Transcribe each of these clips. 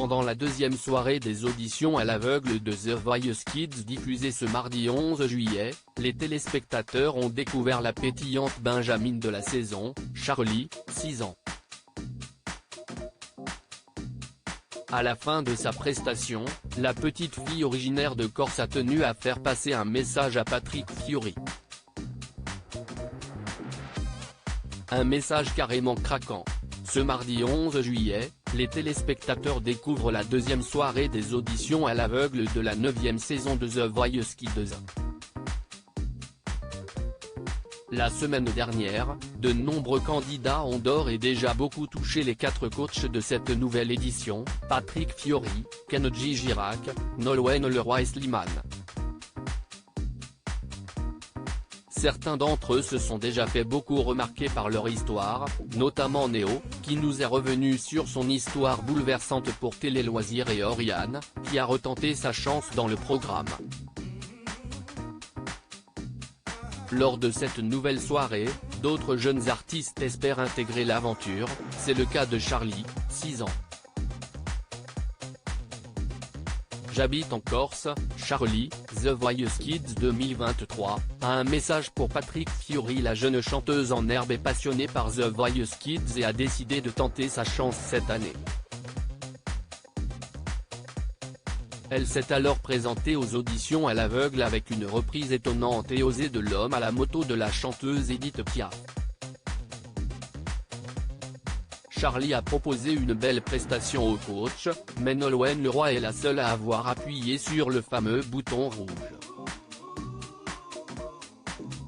Pendant la deuxième soirée des auditions à l'aveugle de The Voice Kids diffusée ce mardi 11 juillet, les téléspectateurs ont découvert la pétillante benjamine de la saison, Charlie, 6 ans. À la fin de sa prestation, la petite fille originaire de Corse a tenu à faire passer un message à Patrick Fiori. Un message carrément craquant. Ce mardi 11 juillet, les téléspectateurs découvrent la deuxième soirée des auditions à l'aveugle de la 9e saison de The Voice Kids. La semaine dernière, de nombreux candidats ont d'ores et déjà beaucoup touché les 4 coachs de cette nouvelle édition, Patrick Fiori, Kenji Girac, Nolwenn Leroy et Slimane. Certains d'entre eux se sont déjà fait beaucoup remarquer par leur histoire, notamment Néo, qui nous est revenu sur son histoire bouleversante pour Télé Loisirs, et Oriane, qui a retenté sa chance dans le programme. Lors de cette nouvelle soirée, d'autres jeunes artistes espèrent intégrer l'aventure, c'est le cas de Charlie, 6 ans. J'habite en Corse, Charlie, The Voice Kids 2023, a un message pour Patrick Fiori. La jeune chanteuse en herbe est passionnée par The Voice Kids et a décidé de tenter sa chance cette année. Elle s'est alors présentée aux auditions à l'aveugle avec une reprise étonnante et osée de L'homme à la moto de la chanteuse Edith Piaf. Charlie a proposé une belle prestation au coach, mais Nolwenn Leroy est la seule à avoir appuyé sur le fameux bouton rouge.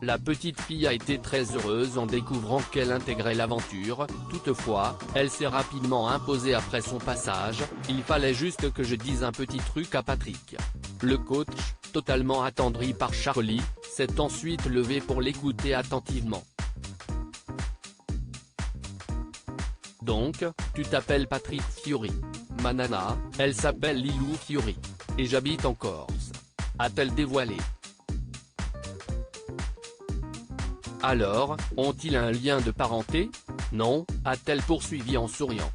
La petite fille a été très heureuse en découvrant qu'elle intégrait l'aventure, toutefois, elle s'est rapidement imposée après son passage. Il fallait juste que je dise un petit truc à Patrick. Le coach, totalement attendri par Charlie, s'est ensuite levé pour l'écouter attentivement. Donc, tu t'appelles Patrick Fiori. Ma nana, elle s'appelle Lilou Fiori. Et j'habite en Corse. A-t-elle dévoilé. Alors, ont-ils un lien de parenté? Non, a-t-elle poursuivi en souriant.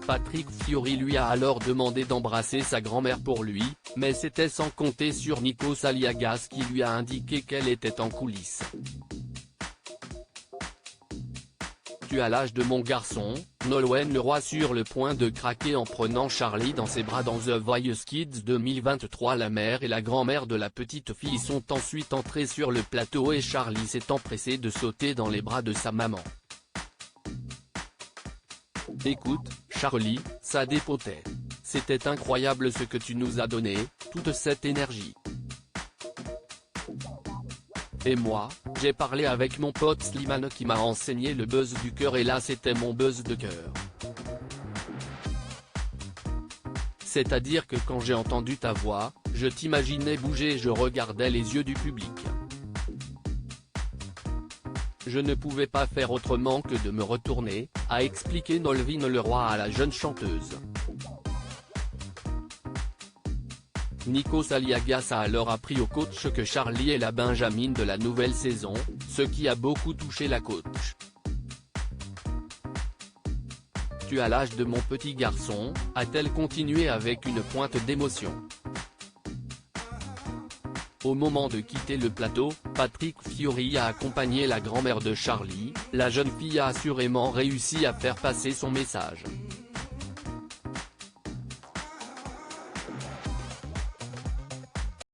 Patrick Fiori lui a alors demandé d'embrasser sa grand-mère pour lui, mais c'était sans compter sur Nikos Aliagas qui lui a indiqué qu'elle était en coulisses. Tu as l'âge de mon garçon, Nolwenn Leroy sur le point de craquer en prenant Charlie dans ses bras dans The Voice Kids 2023. La mère et la grand-mère de la petite fille sont ensuite entrées sur le plateau et Charlie s'est empressé de sauter dans les bras de sa maman. Écoute, Charlie, ça dépotait. C'était incroyable ce que tu nous as donné, toute cette énergie. Et moi, j'ai parlé avec mon pote Slimane qui m'a enseigné le buzz du cœur et là c'était mon buzz de cœur. C'est-à-dire que quand j'ai entendu ta voix, je t'imaginais bouger et je regardais les yeux du public. Je ne pouvais pas faire autrement que de me retourner, a expliqué Nolwenn Leroy à la jeune chanteuse. Nikos Aliagas a alors appris au coach que Charlie est la benjamine de la nouvelle saison, ce qui a beaucoup touché la coach. Tu as l'âge de mon petit garçon, a-t-elle continué avec une pointe d'émotion. Au moment de quitter le plateau, Patrick Fiori a accompagné la grand-mère de Charlie. La jeune fille a assurément réussi à faire passer son message.